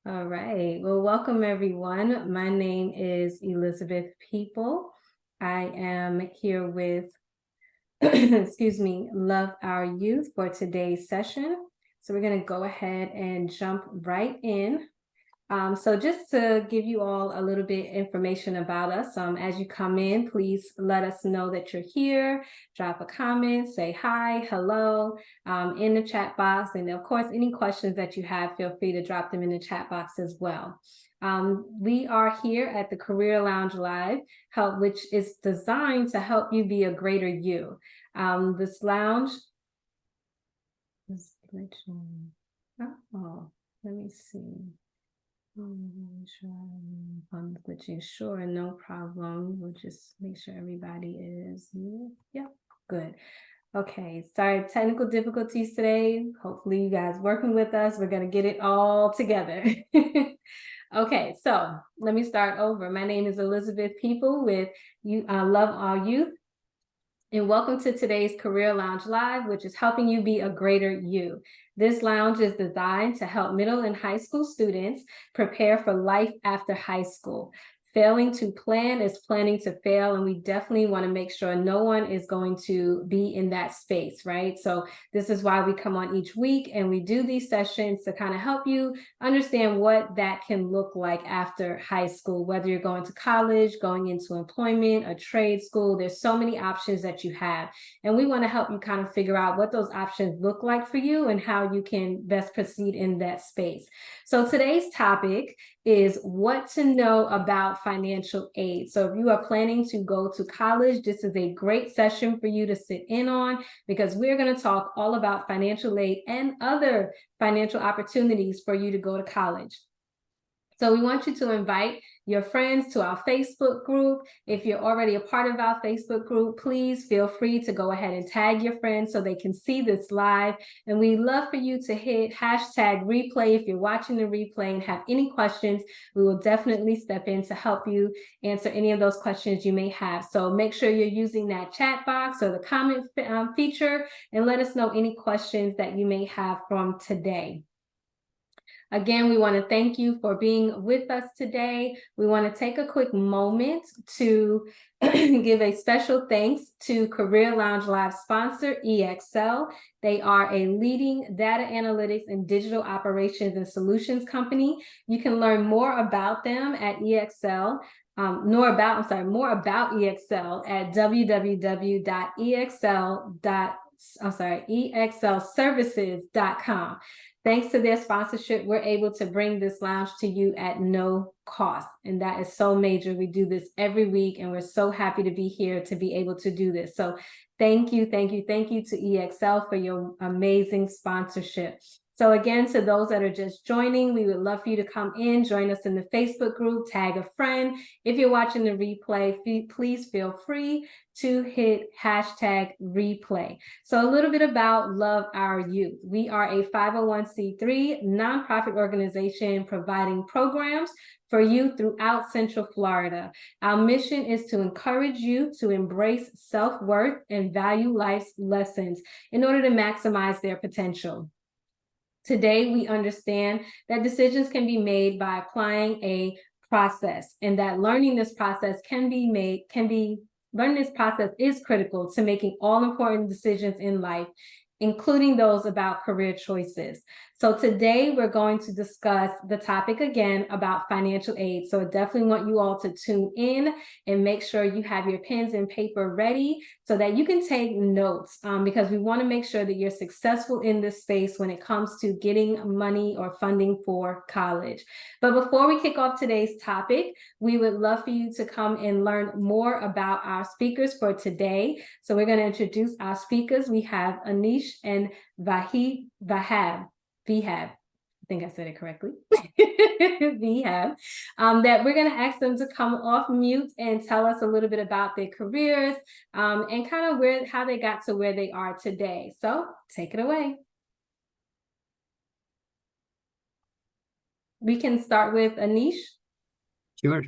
All right. Well, welcome everyone. My name is Elizabeth People. I am here with, excuse me, Love Our Youth for today's session. So we're going to go ahead and jump right in. So just to give you all a little bit information about us, as you come in, please let us know that you're here, drop a comment, say hi, hello, in the chat box. And of course, any questions that you have, feel free to drop them in the chat box as well. We are here at the Career Lounge Live, which is designed to help you be a greater you. This lounge is glitching. Oh, let me see. I'm glitching. Sure, no problem. We'll just make sure everybody is here. Yep, good. Okay, sorry, technical difficulties today. Hopefully you guys working with us. We're gonna get it all together. Okay, so let me start over. My name is Elizabeth People with Love Our Youth. And welcome to today's Career Lounge Live, which is helping you be a greater you. This lounge is designed to help middle and high school students prepare for life after high school. Failing to plan is planning to fail, and we definitely want to make sure no one is going to be in that space, right? So this is why we come on each week and we do these sessions to kind of help you understand what that can look like after high school, whether you're going to college, going into employment, a trade school. There's so many options that you have, and we want to help you kind of figure out what those options look like for you and how you can best proceed in that space. So today's topic is what to know about financial aid. So if you are planning to go to college, this is a great session for you to sit in on, because we're going to talk all about financial aid and other financial opportunities for you to go to college. So we want you to invite your friends to our Facebook group. If you're already a part of our Facebook group, please feel free to go ahead and tag your friends so they can see this live. And we'd love for you to hit hashtag replay if you're watching the replay and have any questions. We will definitely step in to help you answer any of those questions you may have. So make sure you're using that chat box or the comment feature and let us know any questions that you may have from today. Again, we want to thank you for being with us today. We want to take a quick moment to give a special thanks to Career Lounge Live sponsor, EXL. They are a leading data analytics and digital operations and solutions company. You can learn more about them at EXL. More about EXL at www.exlservices.com. Thanks to their sponsorship, we're able to bring this lounge to you at no cost. And that is so major. We do this every week, and we're so happy to be here to be able to do this. So thank you, thank you, thank you to EXL for your amazing sponsorship. So again, to those that are just joining, we would love for you to come in, join us in the Facebook group, tag a friend. If you're watching the replay, please feel free to hit hashtag replay. So a little bit about Love Our Youth. We are a 501c3 nonprofit organization providing programs for youth throughout Central Florida. Our mission is to encourage youth to embrace self-worth and value life's lessons in order to maximize their potential. Today, we understand that decisions can be made by applying a process, and that learning this process is critical to making all important decisions in life, including those about career choices. So today we're going to discuss the topic again about financial aid. So I definitely want you all to tune in and make sure you have your pens and paper ready so that you can take notes, because we want to make sure that you're successful in this space when it comes to getting money or funding for college. But before we kick off today's topic, we would love for you to come and learn more about our speakers for today. So we're going to introduce our speakers. We have Anish and Vihab. I think I said it correctly. Vihab. That we're going to ask them to come off mute and tell us a little bit about their careers, and kind of how they got to where they are today. So take it away. We can start with Anish. Sure.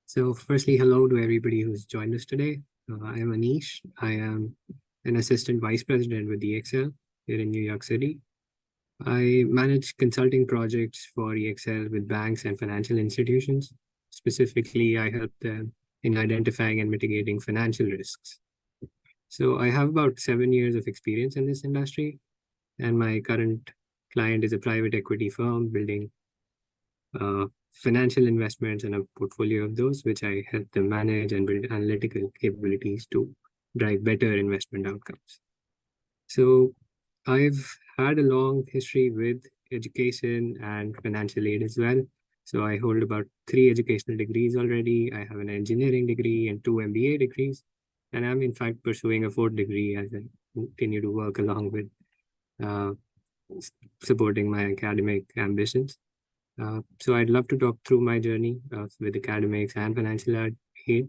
So firstly, hello to everybody who's joined us today. I am Anish. I am an assistant vice president with EXL here in New York City. I manage consulting projects for EXL with banks and financial institutions. Specifically, I help them in identifying and mitigating financial risks. So I have about 7 years of experience in this industry, and my current client is a private equity firm building financial investments and a portfolio of those, which I help them manage and build analytical capabilities to drive better investment outcomes. So I've had a long history with education and financial aid as well. So I hold about 3 educational degrees already. I have an engineering degree and 2 MBA degrees. And I'm in fact pursuing a 4th degree as I continue to work along with uh, supporting my academic ambitions. So I'd love to talk through my journey with academics and financial aid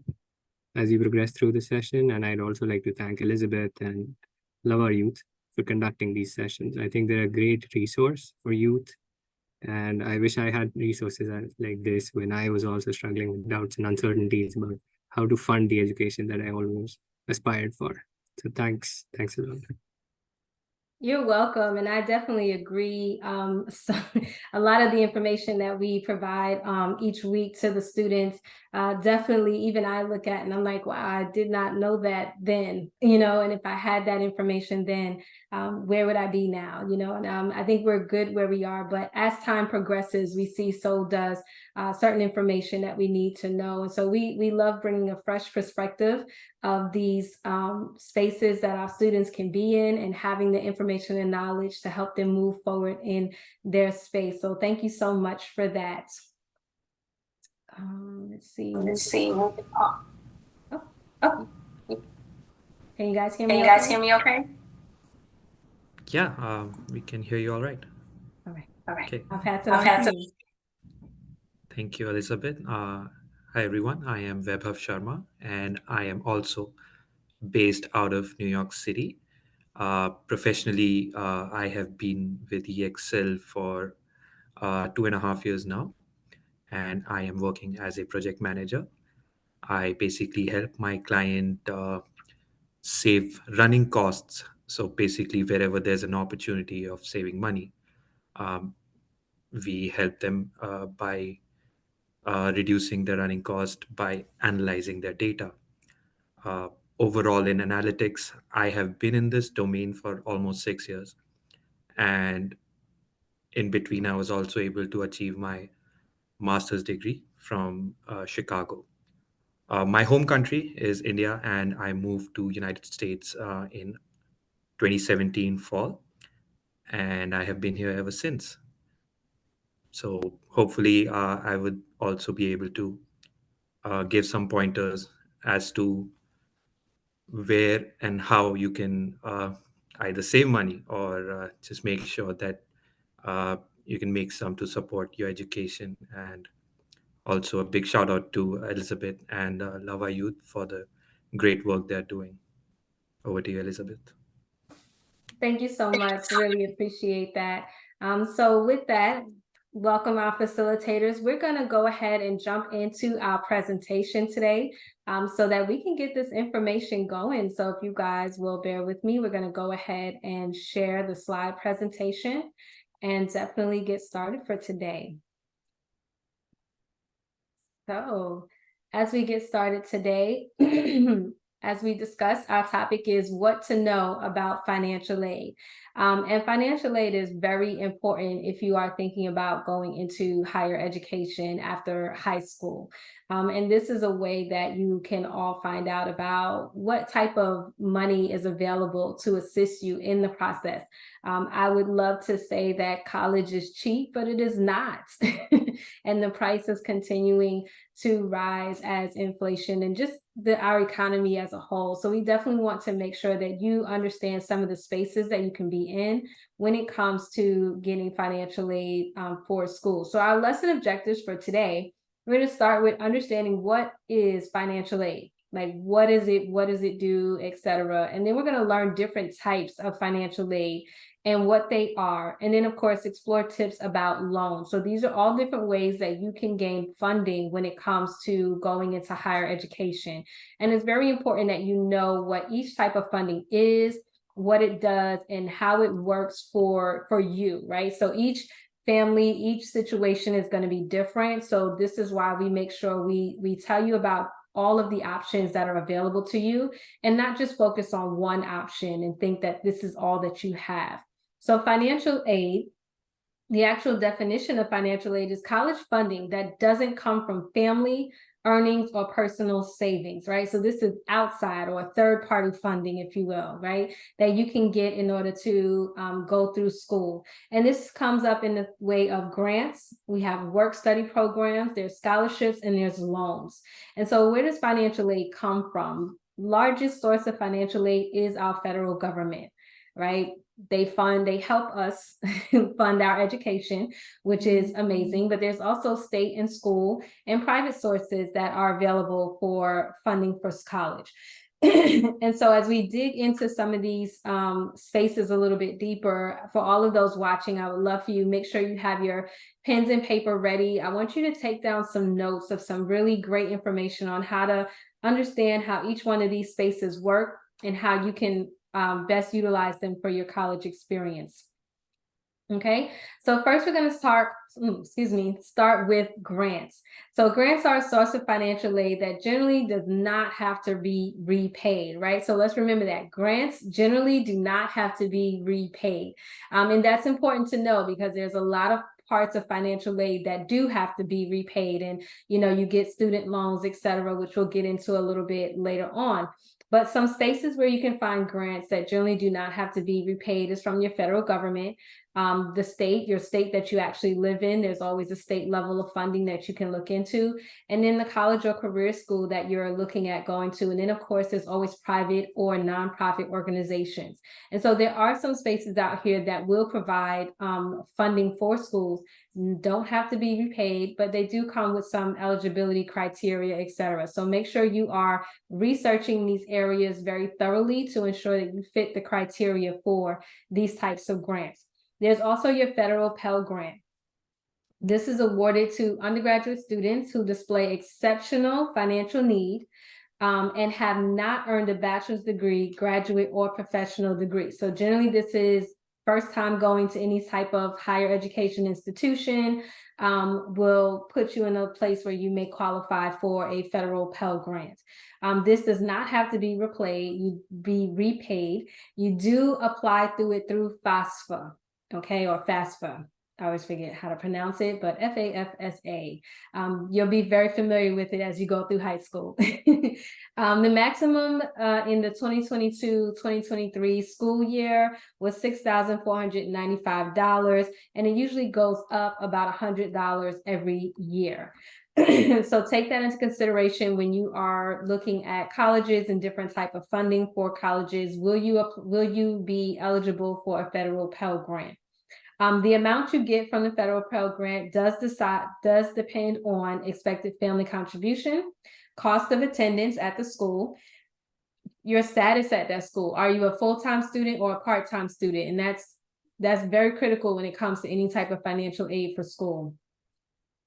as we progress through the session. And I'd also like to thank Elizabeth and Love Youth for conducting these sessions. I think they're a great resource for youth. And I wish I had resources like this when I was also struggling with doubts and uncertainties about how to fund the education that I always aspired for. So thanks a lot. You're welcome, and I definitely agree. So a lot of the information that we provide each week to the students, definitely even I look at and I'm like, wow, I did not know that then, and if I had that information then, where would I be now, and I think we're good where we are, but as time progresses, we see so does certain information that we need to know. And so we love bringing a fresh perspective of these spaces that our students can be in and having the information and knowledge to help them move forward in their space. So thank you so much for that. Let's see. Oh, Oh, can you guys hear can me you guys okay? hear me okay? Yeah, we can hear you all right. All right. Okay. I'll pass it I'll on pass to it. you. Thank you, Elizabeth. Hi, everyone. I am Vaibhav Sharma, and I am also based out of New York City. Professionally, I have been with EXL for 2.5 years now, and I am working as a project manager. I basically help my client save running costs. So basically, wherever there's an opportunity of saving money, um, we help them by reducing the running cost by analyzing their data. Uh, Overall, in analytics, I have been in this domain for almost 6 years. And in between, I was also able to achieve my master's degree from Chicago. My home country is India, and I moved to United States in 2017 fall, and I have been here ever since. So hopefully, I would also be able to give some pointers as to where and how you can either save money or just make sure that you can make some to support your education. And also a big shout out to Elizabeth and Lava Youth for the great work they're doing. Over to you, Elizabeth. Thank you so much. Really appreciate that. So with that, welcome our facilitators. We're going to go ahead and jump into our presentation today so that we can get this information going. So if you guys will bear with me, we're going to go ahead and share the slide presentation and definitely get started for today. So as we get started today, as we discussed, our topic is what to know about financial aid. And financial aid is very important if you are thinking about going into higher education after high school. And this is a way that you can all find out about what type of money is available to assist you in the process. I would love to say that college is cheap, but it is not. And the price is continuing to rise as inflation and just our economy as a whole. So we definitely want to make sure that you understand some of the spaces that you can be in when it comes to getting financial aid for school. So our lesson objectives for today, we're going to start with understanding what is financial aid. Like, what does it do, etc. And then we're going to learn different types of financial aid and what they are. And then, of course, explore tips about loans. So these are all different ways that you can gain funding when it comes to going into higher education. And it's very important that you know what each type of funding is, what it does and how it works for you, right? So each family, each situation is going to be different. So this is why we make sure we tell you about all of the options that are available to you, and not just focus on one option and think that this is all that you have. So financial aid, the actual definition of financial aid is college funding that doesn't come from family earnings or personal savings, right? So this is outside or third-party funding, if you will, right? That you can get in order to go through school. And this comes up in the way of grants. We have work-study programs, there's scholarships, and there's loans. And so where does financial aid come from? Largest source of financial aid is our federal government, right? They help us fund our education, which is amazing, but there's also state and school and private sources that are available for funding for college. And so as we dig into some of these spaces a little bit deeper, for all of those watching, I would love for you, make sure you have your pens and paper ready. I want you to take down some notes of some really great information on how to understand how each one of these spaces work and how you can best utilize them for your college experience. Okay, so first we're going to start with grants. So grants are a source of financial aid that generally does not have to be repaid, right? So let's remember that grants generally do not have to be repaid. And that's important to know because there's a lot of parts of financial aid that do have to be repaid, and you get student loans, etc., which we'll get into a little bit later on. But some spaces where you can find grants that generally do not have to be repaid is from your federal government, your state that you actually live in. There's always a state level of funding that you can look into, and then the college or career school that you're looking at going to. And then of course, there's always private or nonprofit organizations. And so there are some spaces out here that will provide funding for schools. Don't have to be repaid, but they do come with some eligibility criteria, etc. So make sure you are researching these areas very thoroughly to ensure that you fit the criteria for these types of grants. There's also your federal Pell Grant. This is awarded to undergraduate students who display exceptional financial need and have not earned a bachelor's degree, graduate, or professional degree. So generally this is first time going to any type of higher education institution, will put you in a place where you may qualify for a federal Pell Grant. This does not have to be repaid. You do apply through FAFSA, okay, or FAFSA. I always forget how to pronounce it, but FAFSA. You'll be very familiar with it as you go through high school. The maximum in the 2022-2023 school year was $6,495, and it usually goes up about $100 every year. So take that into consideration when you are looking at colleges and different type of funding for colleges. Will you be eligible for a federal Pell Grant? The amount you get from the federal Pell Grant does depend on expected family contribution, cost of attendance at the school, your status at that school. Are you a full-time student or a part-time student? And that's very critical when it comes to any type of financial aid for school.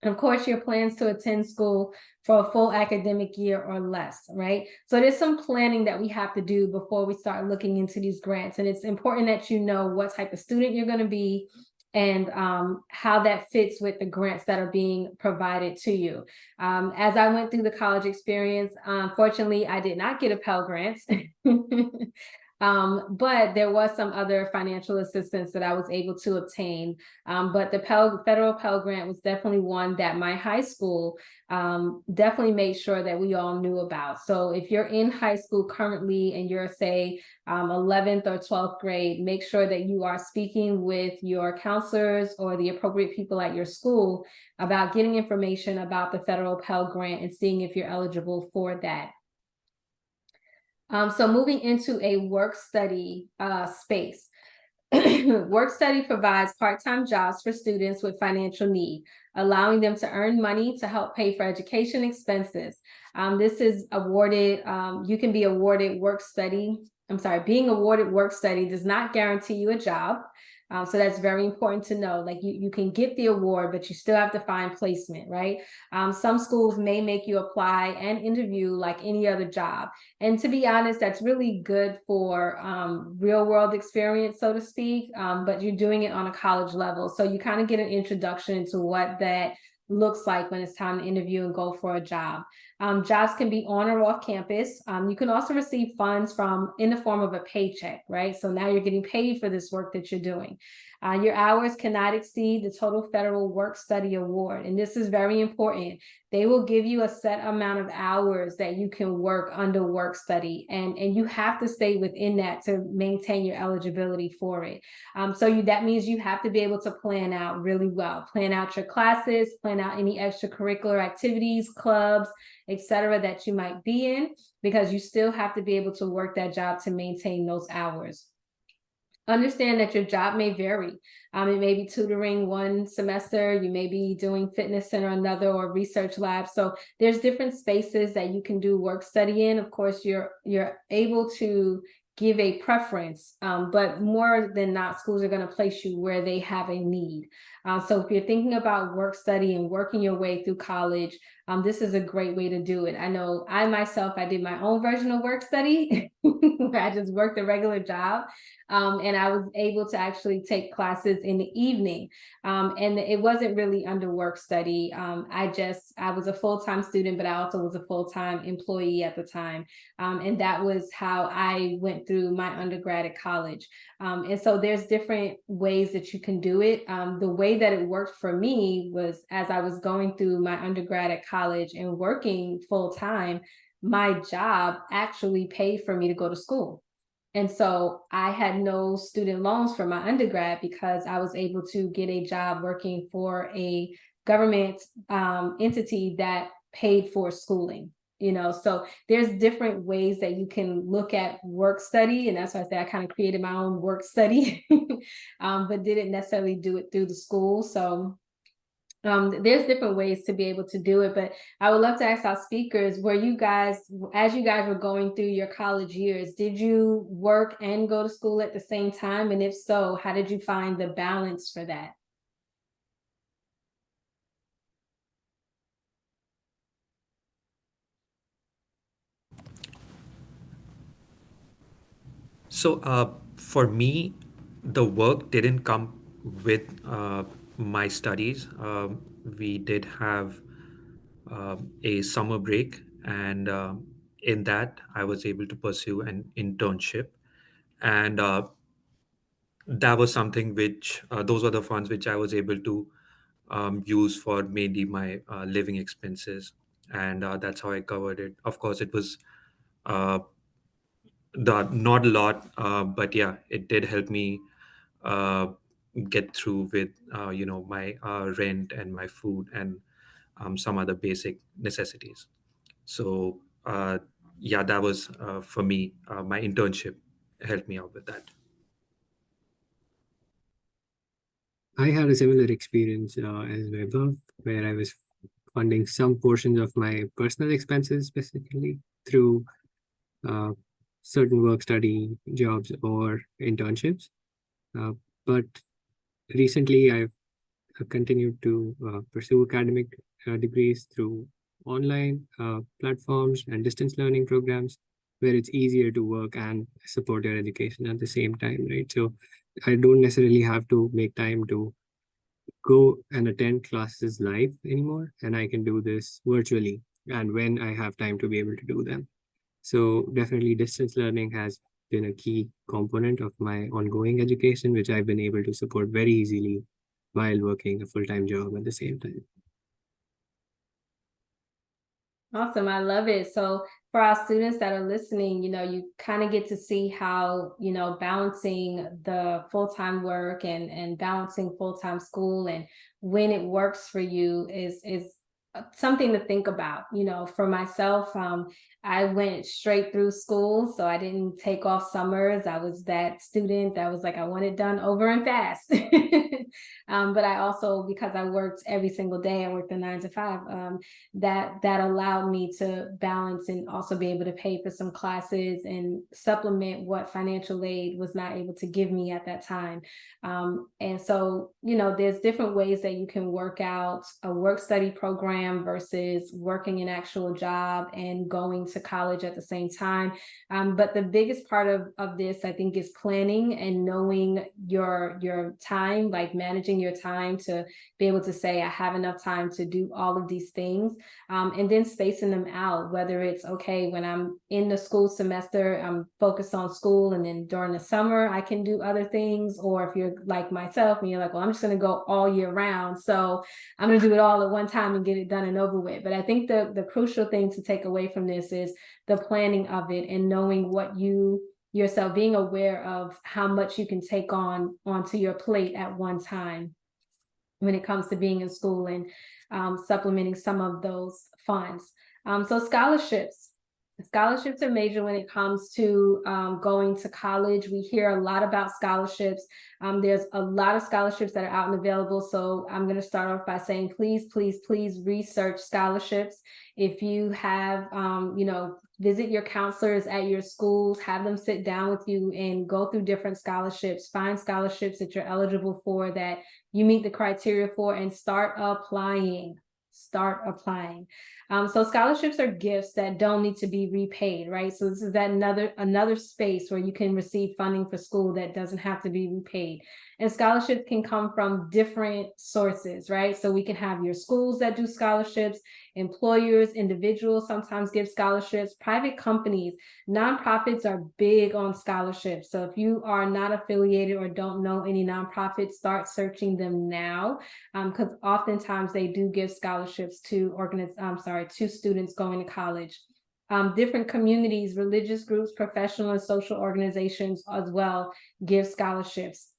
And of course, your plans to attend school for a full academic year or less, right? So there's some planning that we have to do before we start looking into these grants. And it's important that you know what type of student you're going to be and how that fits with the grants that are being provided to you. As I went through the college experience, unfortunately, I did not get a Pell Grant. But there was some other financial assistance that I was able to obtain. But the federal Pell Grant was definitely one that my high school definitely made sure that we all knew about. So if you're in high school currently and you're, say, 11th or 12th grade, make sure that you are speaking with your counselors or the appropriate people at your school about getting information about the federal Pell Grant and seeing if you're eligible for that. So moving into a work-study space. Work-study provides part-time jobs for students with financial need, allowing them to earn money to help pay for education expenses. This is awarded, you can be awarded work-study. Being awarded work-study does not guarantee you a job. So that's very important to know. Like you can get the award, but you still have to find placement, right? Some schools may make you apply and interview like any other job. And to be honest, that's really good for real world experience, so to speak, but you're doing it on a college level. So you kind of get an introduction to what that looks like when it's time to interview and go for a job. Jobs can be on or off campus. You can also receive funds from in the form of a paycheck, right? So now you're getting paid for this work that you're doing. Your hours cannot exceed the total federal work study award. And this is very important. They will give you a set amount of hours that you can work under work study. And you have to stay within that to maintain your eligibility for it. That means you have to be able to plan out really well. Plan out your classes, plan out any extracurricular activities, clubs, etc. that you might be in, because you still have to be able to work that job to maintain those hours. Understand that your job may vary. It may be tutoring one semester, you may be doing fitness center another, or research lab. So there's different spaces that you can do work study in. Of course, you're able to give a preference, but more than not, schools are going to place you where they have a need. So if you're thinking about work study and working your way through college, this is a great way to do it. I know I myself, I did my own version of work study. I just worked a regular job. And I was able to actually take classes in the evening. And it wasn't really under work study. I was a full-time student, but I also was a full-time employee at the time. And that was how I went through my undergrad at college. And so there's different ways that you can do it. The way that it worked for me was, as I was going through my undergrad at college and working full-time, my job actually paid for me to go to school. And so I had no student loans for my undergrad because I was able to get a job working for a government entity that paid for schooling. So there's different ways that you can look at work study. And that's why I say I kind of created my own work study, but didn't necessarily do it through the school. So there's different ways to be able to do it, but I would love to ask our speakers, were you guys, as you guys were going through your college years, did you work and go to school at the same time? And if so, how did you find the balance for that? So for me, the work didn't come with my studies. We did have a summer break, and in that, I was able to pursue an internship. And that was something which, those were the funds which I was able to use for mainly my living expenses. And that's how I covered it. Of course, it was uh, not a lot, but yeah, it did help me uh, get through with my rent and my food and some other basic necessities. So yeah, that was for me. My internship helped me out with that. I had a similar experience as above, where I was funding some portions of my personal expenses, specifically through uh, certain work study jobs or internships. Uh, but recently, I've continued to pursue academic degrees through online platforms and distance learning programs, where it's easier to work and support your education at the same time, right? So I don't necessarily have to make time to go and attend classes live anymore, and I can do this virtually and when I have time to be able to do them. So definitely distance learning has been a key component of my ongoing education, which I've been able to support very easily while working a full-time job at the same time. Awesome. I love it. So for our students that are listening, you kind of get to see how, balancing the full-time work and balancing full-time school and when it works for you is something to think about. For myself, I went straight through school, so I didn't take off summers. I was that student that was like, I want it done over and fast. But I also, because I worked every single day, I worked a 9 to 5, that allowed me to balance and also be able to pay for some classes and supplement what financial aid was not able to give me at that time. And so, there's different ways that you can work out a work-study program versus working an actual job and going to college at the same time. But the biggest part of this, I think, is planning and knowing your time, like managing your time to be able to say, I have enough time to do all of these things, and then spacing them out, whether it's, okay, when I'm in the school semester, I'm focused on school, and then during the summer, I can do other things. Or if you're like myself and you're like, well, I'm just going to go all year round, so I'm going to do it all at one time and get it done and over with. But I think the crucial thing to take away from this is the planning of it and knowing what you yourself, being aware of how much you can take onto your plate at one time when it comes to being in school and supplementing some of those funds. So scholarships are major when it comes to going to college. We hear a lot about scholarships. There's a lot of scholarships that are out and available. So I'm going to start off by saying, please, please, please research scholarships. If you have, visit your counselors at your schools, have them sit down with you and go through different scholarships, find scholarships that you're eligible for, that you meet the criteria for, and start applying. So scholarships are gifts that don't need to be repaid, right? So this is that another space where you can receive funding for school that doesn't have to be repaid. And scholarships can come from different sources, right? So we can have your schools that do scholarships, employers, individuals sometimes give scholarships, private companies, nonprofits are big on scholarships. So if you are not affiliated or don't know any nonprofits, start searching them now, because oftentimes they do give scholarships to students going to college. Different communities, religious groups, professional and social organizations as well give scholarships.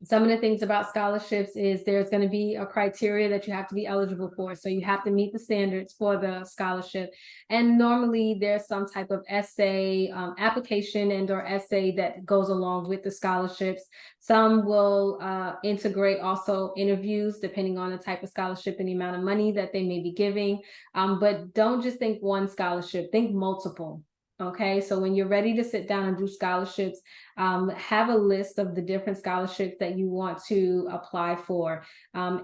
Some of the things about scholarships is there's going to be a criteria that you have to be eligible for. So you have to meet the standards for the scholarship. And normally there's some type of essay, application and/or essay that goes along with the scholarships. Some will integrate also interviews depending on the type of scholarship and the amount of money that they may be giving. But don't just think one scholarship, think multiple. Okay, so when you're ready to sit down and do scholarships, have a list of the different scholarships that you want to apply for.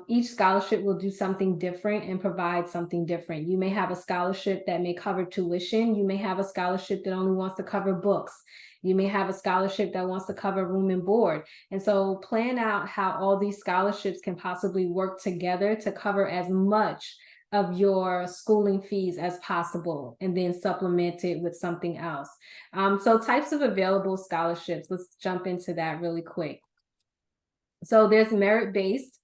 Each scholarship will do something different and provide something different. You may have a scholarship that may cover tuition. You may have a scholarship that only wants to cover books. You may have a scholarship that wants to cover room and board. And so plan out how all these scholarships can possibly work together to cover as much of your schooling fees as possible, and then supplement it with something else. So types of available scholarships, let's jump into that really quick. So there's merit-based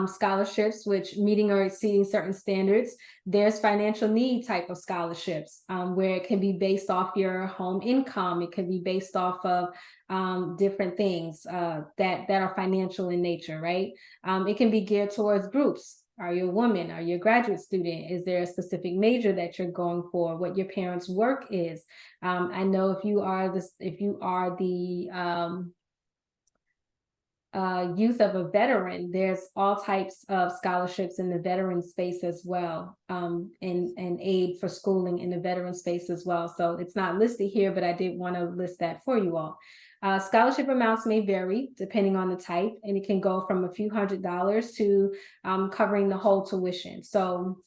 scholarships, which meeting or exceeding certain standards. There's financial need type of scholarships, where it can be based off your home income. It can be based off of different things that are financial in nature, right? It can be geared towards groups. Are you a woman? Are you a graduate student? Is there a specific major that you're going for? What your parents' work is? I know if you are the youth of a veteran, there's all types of scholarships in the veteran space as well, and aid for schooling in the veteran space as well. So it's not listed here, but I did want to list that for you all. Scholarship amounts may vary depending on the type, and it can go from a few $100s to covering the whole tuition. So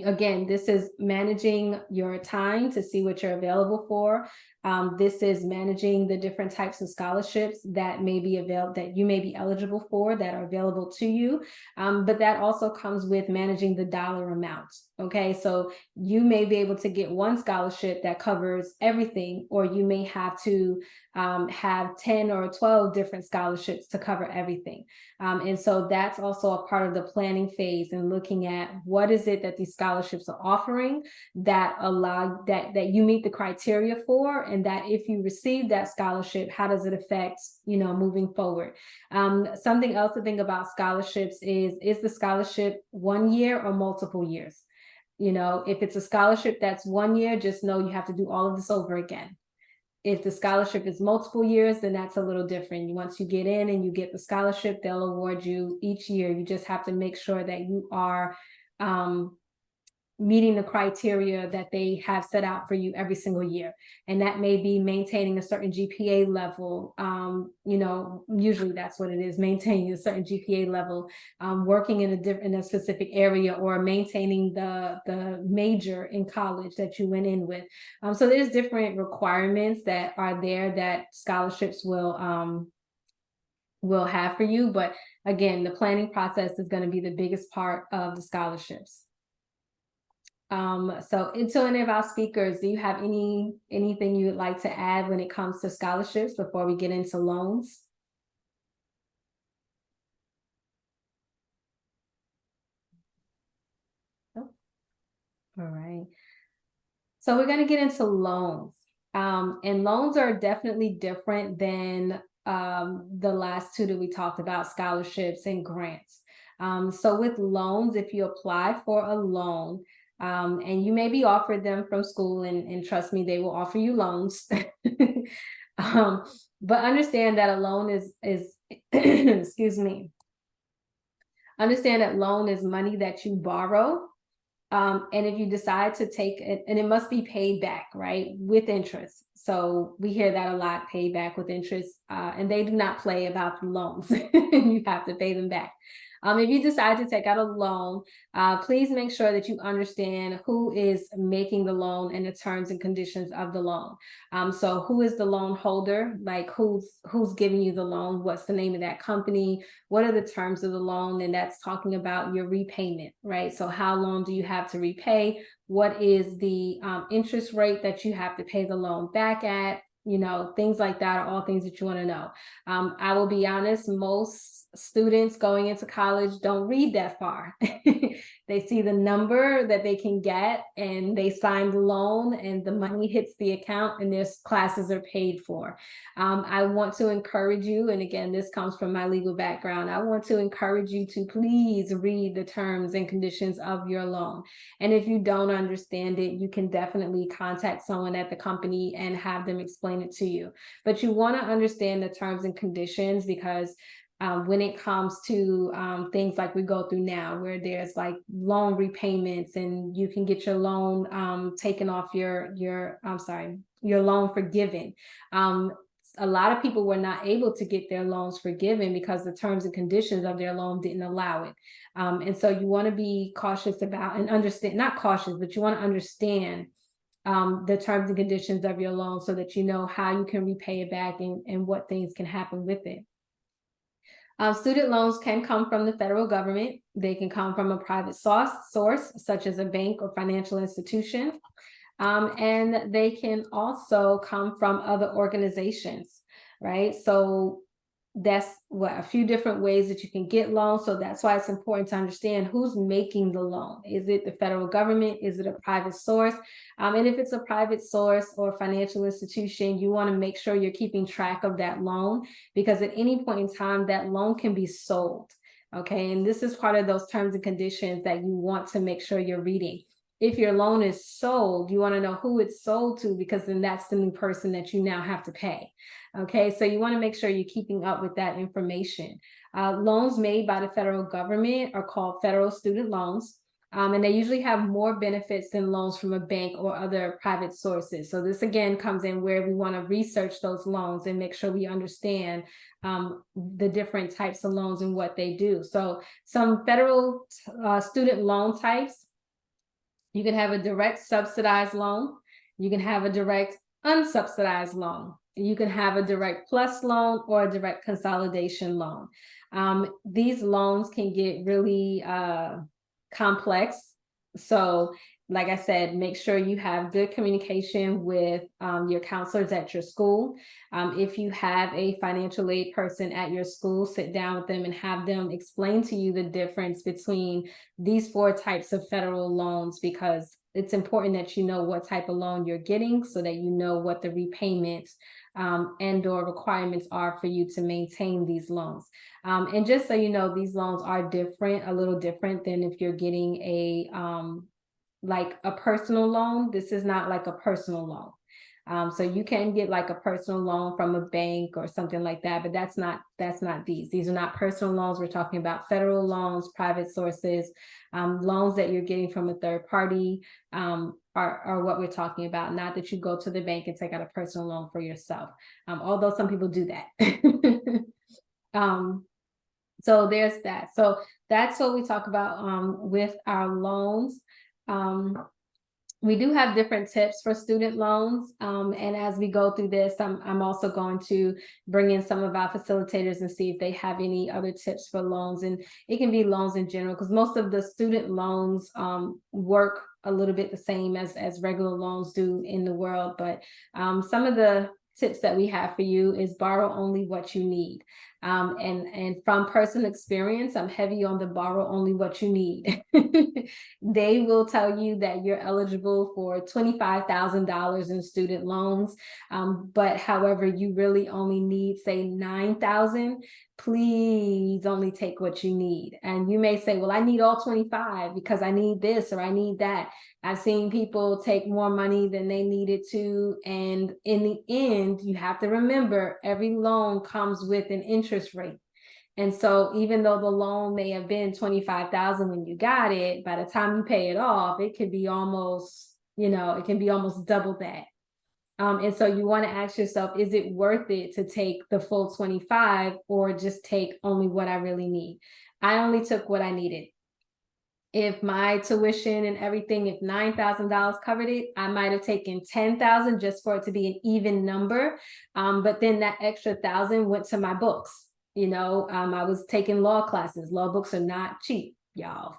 again, this is managing your time to see what you're available for. This is managing the different types of scholarships that may be available, that you may be eligible for, that are available to you. But that also comes with managing the dollar amount. Okay, so you may be able to get one scholarship that covers everything, or you may have to have 10 or 12 different scholarships to cover everything. And so that's also a part of the planning phase, and looking at what is it that these scholarships are offering that allow that you meet the criteria for, and and that if you receive that scholarship, how does it affect, moving forward? Something else to think about scholarships is the scholarship 1 year or multiple years? If it's a scholarship that's 1 year, just know you have to do all of this over again. If the scholarship is multiple years, then that's a little different. Once you get in and you get the scholarship, they'll award you each year. You just have to make sure that you are meeting the criteria that they have set out for you every single year. And that may be maintaining a certain GPA level. Usually that's what it is, maintaining a certain GPA level, working in a specific area, or maintaining the major in college that you went in with. So there's different requirements that are there that scholarships will have for you. But again, the planning process is going to be the biggest part of the scholarships. So to any of our speakers, do you have anything you would like to add when it comes to scholarships before we get into loans? Oh. All right. So we're going to get into loans. And loans are definitely different than the last two that we talked about, scholarships and grants. So with loans, if you apply for a loan, and you may be offered them from school, and trust me, they will offer you loans. But understand that a loan is excuse me. Understand that loan is money that you borrow. And if you decide to take it, and it must be paid back, right, with interest. So we hear that a lot, paid back with interest, and they do not play about the loans. You have to pay them back. If you decide to take out a loan, please make sure that you understand who is making the loan and the terms and conditions of the loan. So who is the loan holder? Like who's giving you the loan? What's the name of that company? What are the terms of the loan? And that's talking about your repayment, right? So how long do you have to repay? What is the interest rate that you have to pay the loan back at? Things like that are all things that you want to know. I will be honest, most students going into college don't read that far. They see the number that they can get and they sign the loan and the money hits the account and their classes are paid for. I want to encourage you, and again, this comes from my legal background, I want to encourage you to please read the terms and conditions of your loan. And if you don't understand it, you can definitely contact someone at the company and have them explain it to you. But you want to understand the terms and conditions, because when it comes to things like we go through now, where there's like loan repayments and you can get your loan taken off your loan forgiven. A lot of people were not able to get their loans forgiven because the terms and conditions of their loan didn't allow it. And so you want to be cautious about and understand, not cautious, but you want to understand the terms and conditions of your loan so that you know how you can repay it back and what things can happen with it. Student loans can come from the federal government. They can come from a private source, such as a bank or financial institution. And they can also come from other organizations, right? So that's a few different ways that you can get loans. So that's why it's important to understand who's making the loan. Is it the federal government? Is it a private source? And if it's a private source or financial institution, you want to make sure you're keeping track of that loan, because at any point in time, that loan can be sold. Okay, and this is part of those terms and conditions that you want to make sure you're reading. If your loan is sold, you want to know who it's sold to, because then that's the new person that you now have to pay. Okay, so you want to make sure you're keeping up with that information. Loans made by the federal government are called federal student loans. And they usually have more benefits than loans from a bank or other private sources. So this again comes in where we want to research those loans and make sure we understand the different types of loans and what they do. So some federal student loan types: you can have a direct subsidized loan. You can have a direct unsubsidized loan. You can have a direct plus loan or a direct consolidation loan. These loans can get really complex. So like I said, make sure you have good communication with your counselors at your school. If you have a financial aid person at your school, sit down with them and have them explain to you the difference between these 4 types of federal loans, because it's important that you know what type of loan you're getting so that you know what the repayments and or requirements are for you to maintain these loans. And just so you know, these loans are different, a little different than if you're getting a like a personal loan. This is not like a personal loan. So you can get like a personal loan from a bank or something like that, but that's not these. These are not personal loans. We're talking about federal loans, private sources, loans that you're getting from a third party are what we're talking about. Not that you go to the bank and take out a personal loan for yourself, although some people do that. So there's that. So that's what we talk about with our loans. We do have different tips for student loans. And as we go through this, I'm also going to bring in some of our facilitators and see if they have any other tips for loans. And it can be loans in general, because most of the student loans work a little bit the same as regular loans do in the world. But some of the tips that we have for you is borrow only what you need. And from personal experience, I'm heavy on the borrow only what you need. They will tell you that you're eligible for $25,000 in student loans. But however, you really only need, say, $9,000. Please only take what you need. And you may say, well, I need all 25 because I need this or I need that. I've seen people take more money than they needed to. And in the end, you have to remember every loan comes with an interest rate. And so even though the loan may have been $25,000 when you got it, by the time you pay it off, it could be almost, it can be almost double that. And so you want to ask yourself, is it worth it to take the full 25 or just take only what I really need? I only took what I needed. If my tuition and everything, if $9,000 covered it, I might have taken $10,000 just for it to be an even number. But then that extra $1,000 went to my books. I was taking law classes. Law books are not cheap, y'all.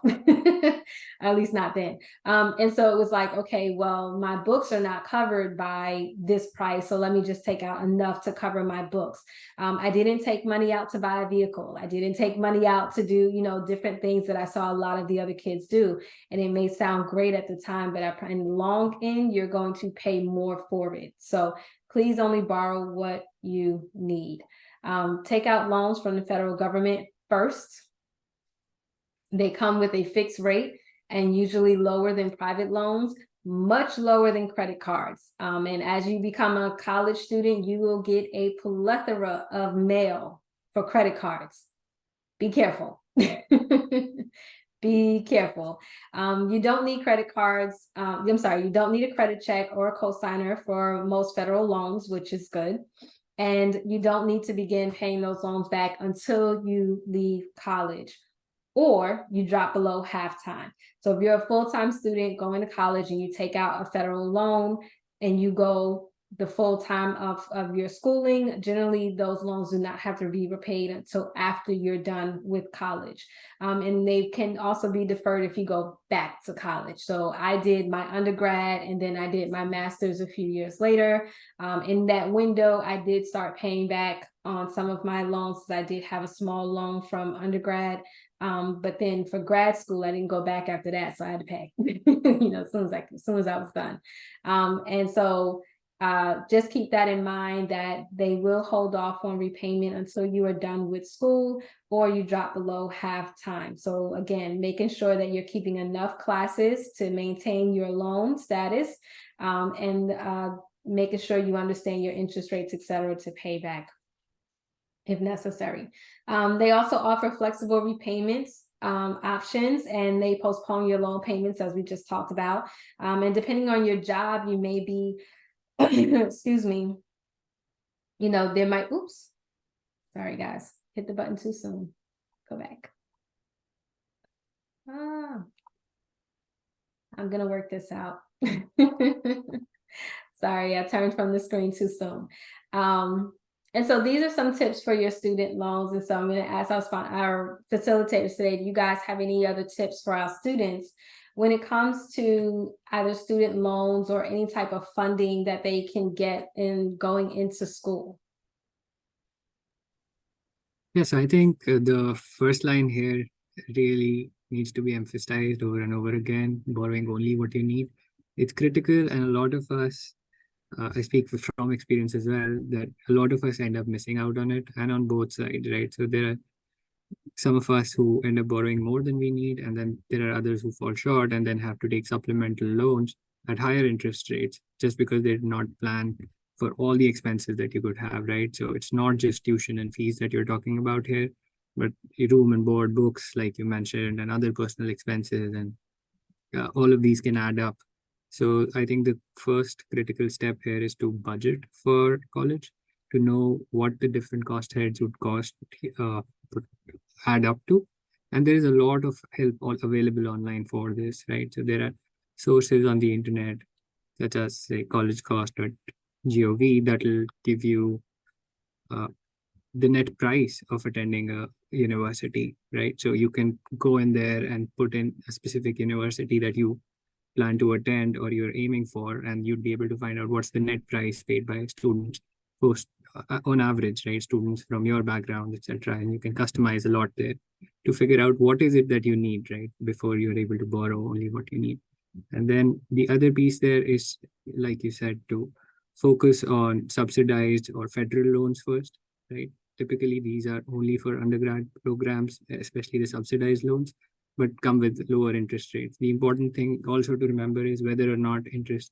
At least not then. And so it was like, okay, well, my books are not covered by this price, so let me just take out enough to cover my books. I didn't take money out to buy a vehicle. I didn't take money out to do, different things that I saw a lot of the other kids do. And it may sound great at the time, but in the long end, you're going to pay more for it. So please only borrow what you need. Take out loans from the federal government first. They come with a fixed rate and usually lower than private loans, much lower than credit cards. And as you become a college student, you will get a plethora of mail for credit cards. Be careful. Be careful. You don't need credit cards. You don't need a credit check or a cosigner for most federal loans, which is good. And you don't need to begin paying those loans back until you leave college, or you drop below half-time. So if you're a full-time student going to college and you take out a federal loan and you go the full time of your schooling, generally those loans do not have to be repaid until after you're done with college. And they can also be deferred if you go back to college. So I did my undergrad and then I did my master's a few years later. In that window, I did start paying back on some of my loans. I did have a small loan from undergrad. But then for grad school, I didn't go back after that. So I had to pay, as soon as I was done. And so just keep that in mind, that they will hold off on repayment until you are done with school or you drop below half-time. So again, making sure that you're keeping enough classes to maintain your loan status, and making sure you understand your interest rates, et cetera, to pay back if necessary. They also offer flexible repayments options, and they postpone your loan payments, as we just talked about. And depending on your job, you may be excuse me, there might, oops, sorry guys, hit the button too soon. Go back. I'm gonna work this out. Sorry, I turned from the screen too soon. And so these are some tips for your student loans. And so I'm going to ask our facilitators today, do you guys have any other tips for our students when it comes to either student loans or any type of funding that they can get in going into school? Yes, I think the first line here really needs to be emphasized over and over again, borrowing only what you need. It's critical, and a lot of us, I speak from experience as well, that a lot of us end up missing out on it, and on both sides, right? So there are some of us who end up borrowing more than we need, and then there are others who fall short and then have to take supplemental loans at higher interest rates just because they did not plan for all the expenses that you could have, right? So it's not just tuition and fees that you're talking about here, but room and board, books, like you mentioned, and other personal expenses, and all of these can add up. So I think the first critical step here is to budget for college, to know what the different cost heads would cost, add up to. And there is a lot of help available online for this, right? So there are sources on the internet, such as say collegecost.gov, that will give you uh, the net price of attending a university, right? So you can go in there and put in a specific university that you plan to attend or you're aiming for, and you'd be able to find out what's the net price paid by students post on average, right? Students from your background, etc. And you can customize a lot there to figure out what is it that you need, right? Before you're able to borrow only what you need. And then the other piece there is, like you said, to focus on subsidized or federal loans first, right? Typically, these are only for undergrad programs, especially the subsidized loans, but come with lower interest rates. The important thing also to remember is whether or not interest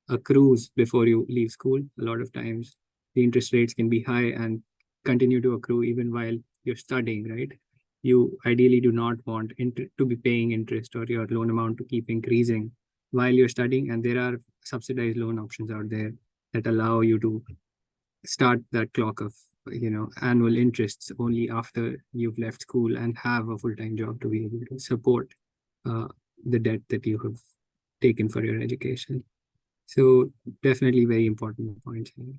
accrues before you leave school. A lot of times, the interest rates can be high and continue to accrue even while you're studying, right? You ideally do not want to be paying interest or your loan amount to keep increasing while you're studying. And there are subsidized loan options out there that allow you to start that clock of annual interests only after you've left school and have a full-time job to be able to support uh, the debt that you have taken for your education. So definitely very important points here.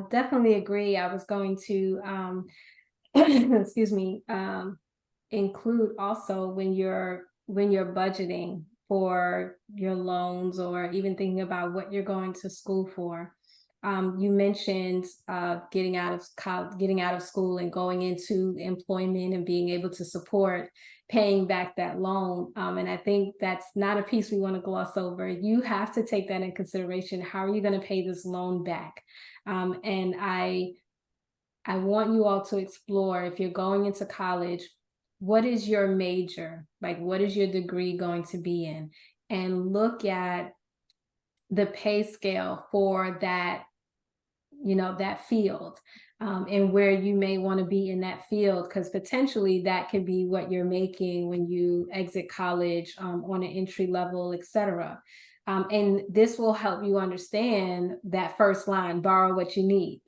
Definitely agree. I was going to excuse me, include also when you're budgeting for your loans or even thinking about what you're going to school for. You mentioned getting out of school and going into employment and being able to support paying back that loan. And I think that's not a piece we want to gloss over. You have to take that in consideration. How are you going to pay this loan back? And I want you all to explore, if you're going into college, what is your major? Like, what is your degree going to be in? And look at the pay scale for that, that field, and where you may want to be in that field, because potentially that could be what you're making when you exit college, on an entry level, etc. And this will help you understand that first line, borrow what you need.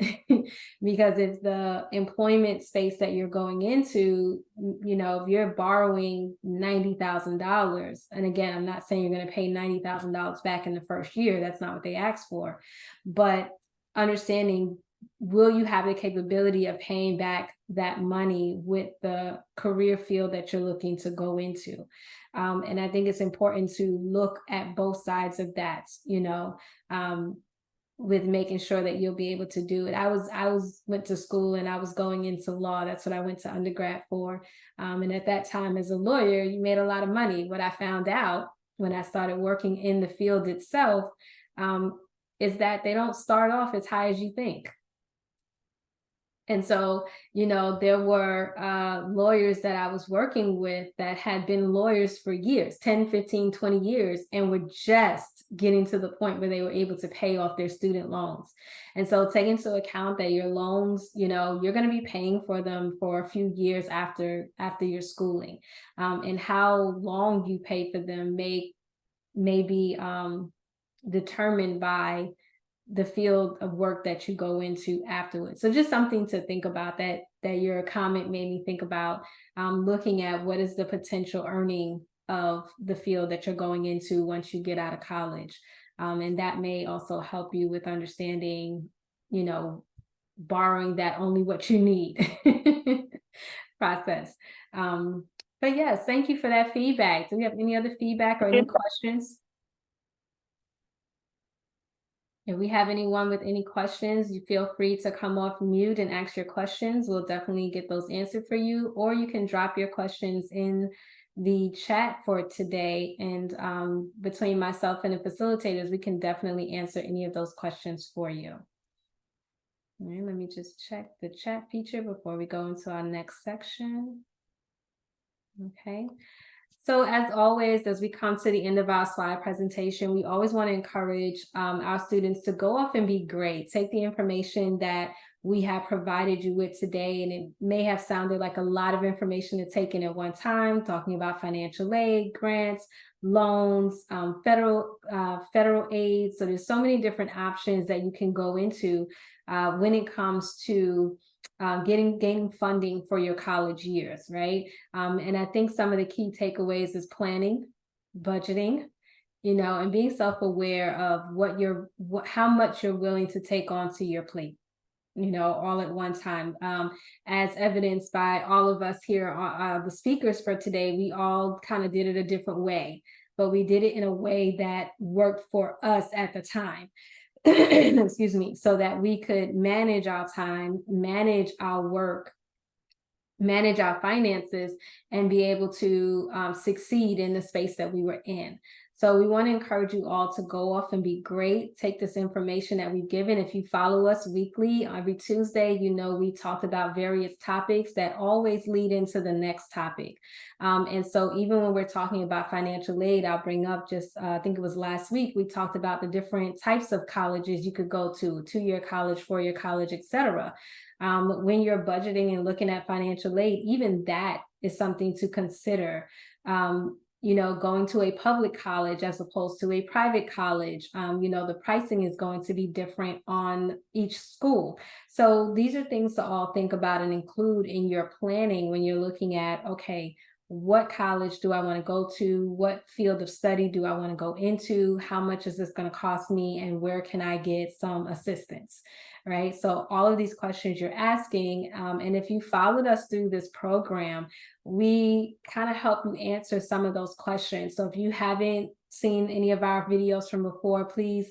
Because if the employment space that you're going into, if you're borrowing $90,000, and again, I'm not saying you're going to pay $90,000 back in the first year, that's not what they asked for, but understanding, will you have the capability of paying back that money with the career field that you're looking to go into? And I think it's important to look at both sides of that, with making sure that you'll be able to do it. I went to school and I was going into law. That's what I went to undergrad for. And at that time, as a lawyer, you made a lot of money. What I found out when I started working in the field itself, is that they don't start off as high as you think. And so, there were lawyers that I was working with that had been lawyers for years, 10, 15, 20 years, and were just getting to the point where they were able to pay off their student loans. And so take into account that your loans, you're going to be paying for them for a few years after your schooling. And how long you pay for them may be determined by the field of work that you go into afterwards. So just something to think about, that your comment made me think about, looking at what is the potential earning of the field that you're going into once you get out of college. And that may also help you with understanding, borrowing that only what you need process. But yes, thank you for that feedback. Do you have any other feedback or any questions? If we have anyone with any questions, you feel free to come off mute and ask your questions. We'll definitely get those answered for you, or you can drop your questions in the chat for today. And between myself and the facilitators, we can definitely answer any of those questions for you. All right, let me just check the chat feature before we go into our next section. Okay. So as always, as we come to the end of our slide presentation, we always want to encourage our students to go off and be great. Take the information that we have provided you with today, and it may have sounded like a lot of information to take in at one time, talking about financial aid, grants, loans, federal aid. So there's so many different options that you can go into when it comes to gaining funding for your college years, right? And I think some of the key takeaways is planning, budgeting, and being self-aware of how much you're willing to take onto your plate, all at one time. As evidenced by all of us here, the speakers for today, we all kind of did it a different way, but we did it in a way that worked for us at the time. Excuse me, so that we could manage our time, manage our work, manage our finances, and be able to succeed in the space that we were in. So we want to encourage you all to go off and be great. Take this information that we've given. If you follow us weekly, every Tuesday, we talked about various topics that always lead into the next topic. And so even when we're talking about financial aid, I'll bring up I think it was last week, we talked about the different types of colleges you could go to, 2-year college, 4-year college, etc. When you're budgeting and looking at financial aid, even that is something to consider. Going to a public college as opposed to a private college, the pricing is going to be different on each school. So these are things to all think about and include in your planning when you're looking at, okay, what college do I want to go to? What field of study do I want to go into? How much is this going to cost me? And where can I get some assistance? Right? So all of these questions you're asking, and if you followed us through this program, we kind of help you answer some of those questions. So if you haven't seen any of our videos from before, please,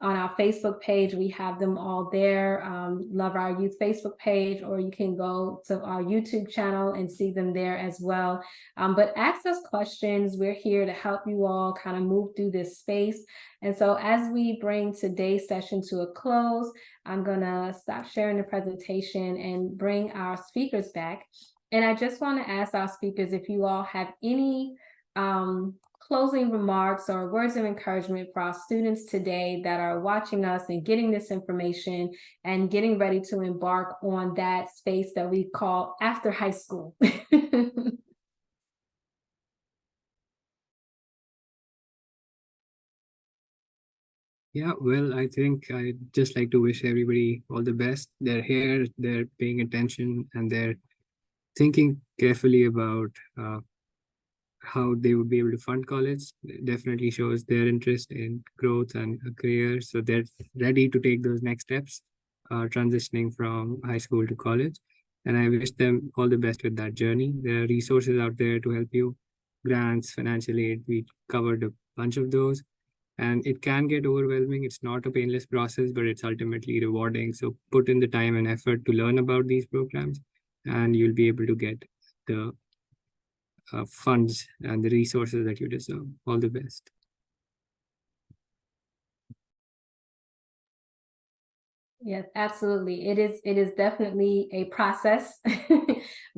on our Facebook page, we have them all there. Love Our Youth Facebook page, or you can go to our YouTube channel and see them there as well. But ask us questions. We're here to help you all kind of move through this space. And so as we bring today's session to a close, I'm going to stop sharing the presentation and bring our speakers back. And I just want to ask our speakers if you all have any closing remarks or words of encouragement for our students today that are watching us and getting this information and getting ready to embark on that space that we call after high school. Yeah, well, I think I'd just like to wish everybody all the best. They're here, they're paying attention, and they're thinking carefully about how they would be able to fund college. It definitely shows their interest in growth and a career. So they're ready to take those next steps, transitioning from high school to college. And I wish them all the best with that journey. There are resources out there to help you, grants, financial aid. We covered a bunch of those. And it can get overwhelming. It's not a painless process, but it's ultimately rewarding. So put in the time and effort to learn about these programs, and you'll be able to get the funds and the resources that you deserve. All the best. Yes, absolutely. It is definitely a process,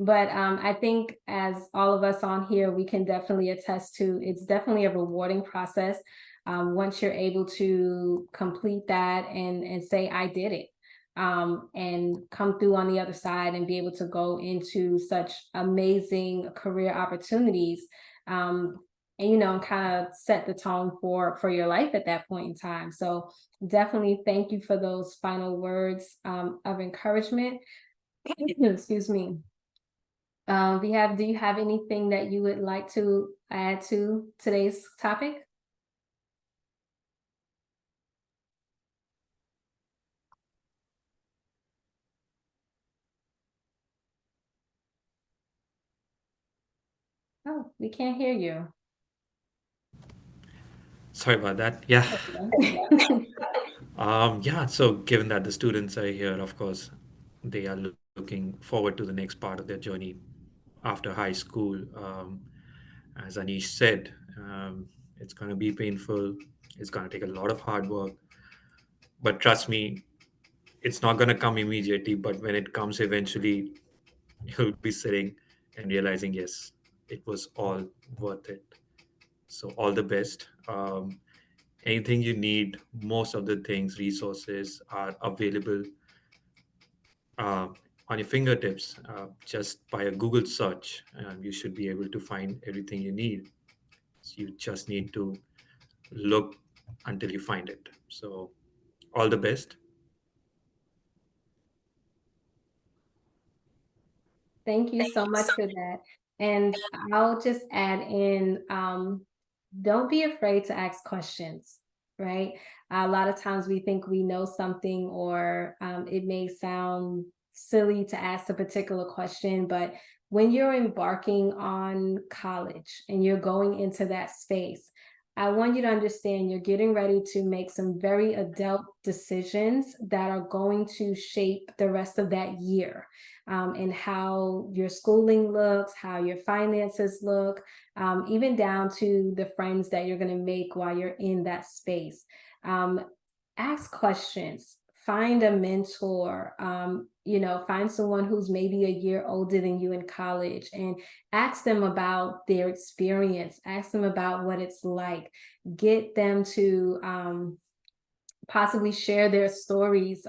but I think as all of us on here, we can definitely attest to it's definitely a rewarding process. Once you're able to complete that and say, I did it, and come through on the other side and be able to go into such amazing career opportunities, and kind of set the tone for your life at that point in time. So definitely thank you for those final words of encouragement. Excuse me. Do you have anything that you would like to add to today's topic? Oh, we can't hear you. Sorry about that. Yeah. Okay. Yeah, so given that the students are here, of course, they are looking forward to the next part of their journey after high school. As Anish said, it's going to be painful. It's going to take a lot of hard work. But trust me, it's not going to come immediately. But when it comes eventually, you'll be sitting and realizing, yes, it was all worth it. So, all the best. Anything you need, most of the things, resources are available uh, on your fingertips. Just by a Google search, you should be able to find everything you need. So you just need to look until you find it. So, all the best. Thank you so much for that. And I'll just add in, don't be afraid to ask questions, right? A lot of times we think we know something, or it may sound silly to ask a particular question, but when you're embarking on college and you're going into that space, I want you to understand you're getting ready to make some very adult decisions that are going to shape the rest of that year, and how your schooling looks, how your finances look, even down to the friends that you're going to make while you're in that space. Um, Ask questions, find a mentor, find someone who's maybe a year older than you in college, and ask them about their experience, ask them about what it's like, get them to possibly share their stories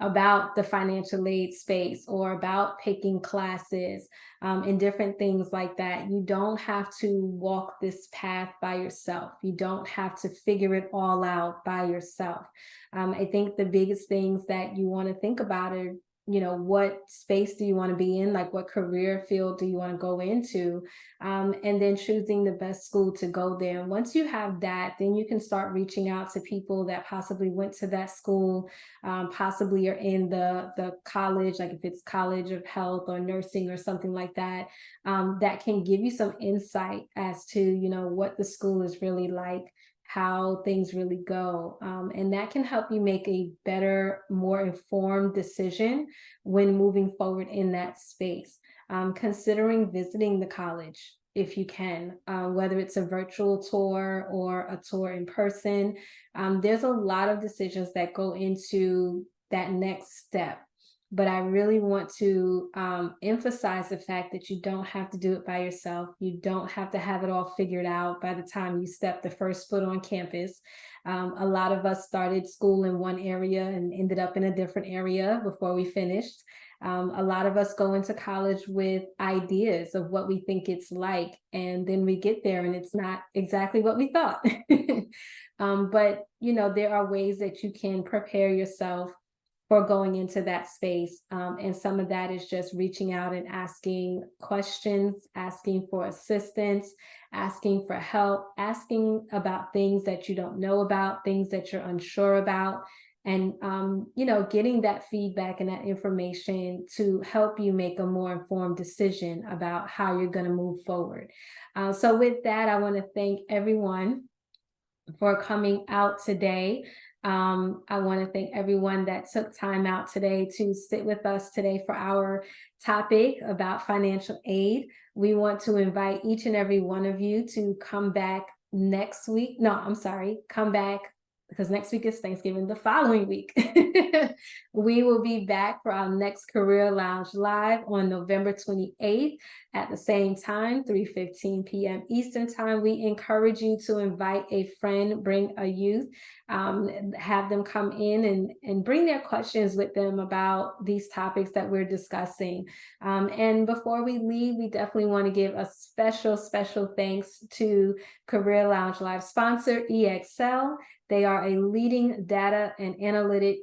about the financial aid space, or about picking classes, and different things like that. You don't have to walk this path by yourself. You don't have to figure it all out by yourself. I think the biggest things that you want to think about are, what space do you want to be in? Like, what career field do you want to go into? And then choosing the best school to go there. And once you have that, then you can start reaching out to people that possibly went to that school, possibly are in the college, like if it's College of Health or nursing or something like that, that can give you some insight as to, what the school is really like, how things really go. And that can help you make a better, more informed decision when moving forward in that space. Considering visiting the college if you can, whether it's a virtual tour or a tour in person. There's a lot of decisions that go into that next step. But I really want to emphasize the fact that you don't have to do it by yourself. You don't have to have it all figured out by the time you step the first foot on campus. A lot of us started school in one area and ended up in a different area before we finished. A lot of us go into college with ideas of what we think it's like, and then we get there and it's not exactly what we thought. But there are ways that you can prepare yourself for going into that space. And some of that is just reaching out and asking questions, asking for assistance, asking for help, asking about things that you don't know about, things that you're unsure about, and getting that feedback and that information to help you make a more informed decision about how you're going to move forward. So with that, I want to thank everyone for coming out today. I want to thank everyone that took time out today to sit with us today for our topic about financial aid. We want to invite each and every one of you to come back next week. No, I'm sorry, come back, because next week is Thanksgiving. The following week, we will be back for our next Career Lounge Live on November 28th at the same time, 3:15 p.m. Eastern Time. We encourage you to invite a friend, bring a youth, have them come in and bring their questions with them about these topics that we're discussing. And before we leave, we definitely want to give a special thanks to Career Lounge Live sponsor, EXL. They are a leading data analytics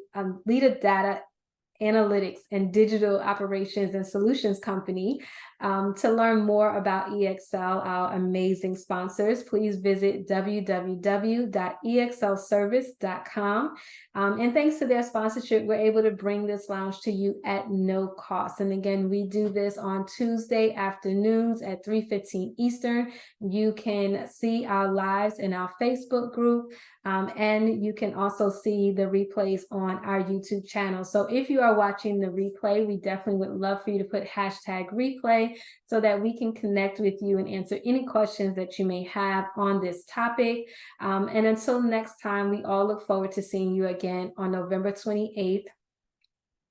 and digital operations and solutions company. To learn more about EXL, our amazing sponsors, please visit www.exlservice.com. And thanks to their sponsorship, we're able to bring this lounge to you at no cost. And again, we do this on Tuesday afternoons at 3:15 Eastern. You can see our lives in our Facebook group, and you can also see the replays on our YouTube channel. So if you are watching the replay, we definitely would love for you to put #replay so that we can connect with you and answer any questions that you may have on this topic. And until next time, we all look forward to seeing you again on November 28th,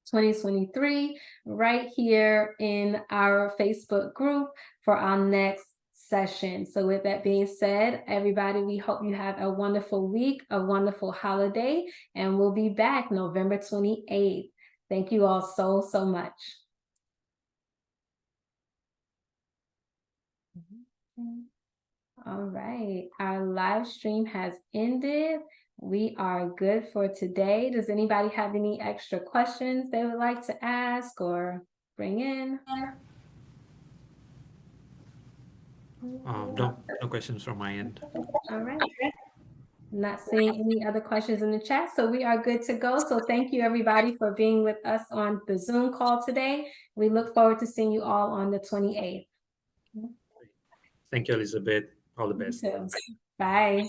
2023, right here in our Facebook group for our next session. So with that being said, everybody, we hope you have a wonderful week, a wonderful holiday, and we'll be back November 28th. Thank you all so, so much. All right, our live stream has ended. We are good for today. Does anybody have any extra questions they would like to ask or bring in? No questions from my end. All right. Not seeing any other questions in the chat, so we are good to go. So thank you everybody for being with us on the Zoom call today. We look forward to seeing you all on the 28th. Thank you, Elizabeth. All the best. You too. Bye.